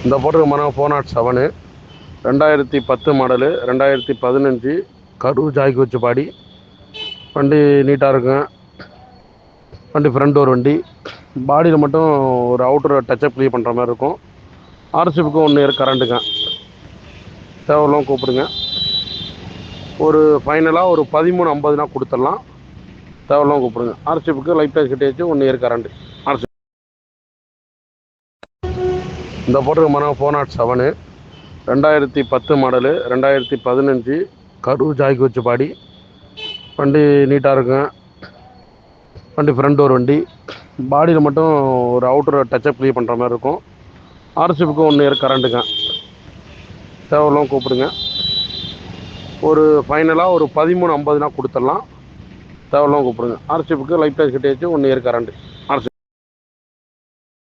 இந்த போட்டிருக்க மரம் 407 2010 மாடலு 2015 கரூர் ஜாய்க்கு வச்சு பாடி. வண்டி நீட்டாக இருக்கும். வண்டி ஃப்ரண்ட் டோர் வண்டி. பாடியில் மட்டும் ஒரு அவுட்டர் டச்சப் க்ளீன் பண்ணுற மாதிரி இருக்கும். ஆர்சிபுக்கு 1 இயர் கரண்ட்டுங்க. தேவையில்லாம் கூப்பிடுங்க. ஒரு ஃபைனலாக ஒரு 13.50 கொடுத்துடலாம். தேவையில்லாம் கூப்பிடுங்க. ஆர்சிபுக்கு லைஃப் டைம் கிட்டே 1 இயர் கரண்ட். ஆர்சி இந்த போட்டிருக்க மரம் 407 2010 மாடலு 2015 கரூர் ஜாய்க்கு வச்சு பாடி. வண்டி நீட்டாக இருக்கும். வண்டி ஃப்ரண்ட் டோர் வண்டி. பாடியில் மட்டும் ஒரு அவுட்டர் டச்சப் க்ளீன் பண்ணுற மாதிரி இருக்கும். ஆர்சிபுக்கு 1 இயர் கரண்ட்டுங்க. தேவையில்லாம் கூப்பிடுங்க. ஒரு ஃபைனலாக ஒரு 13.50 கொடுத்துடலாம். தேவையில்லாம் கூப்பிடுங்க. ஆர்சிபுக்கு லைஃப் டைம் கிட்டே 1 இயர் கரண்ட்.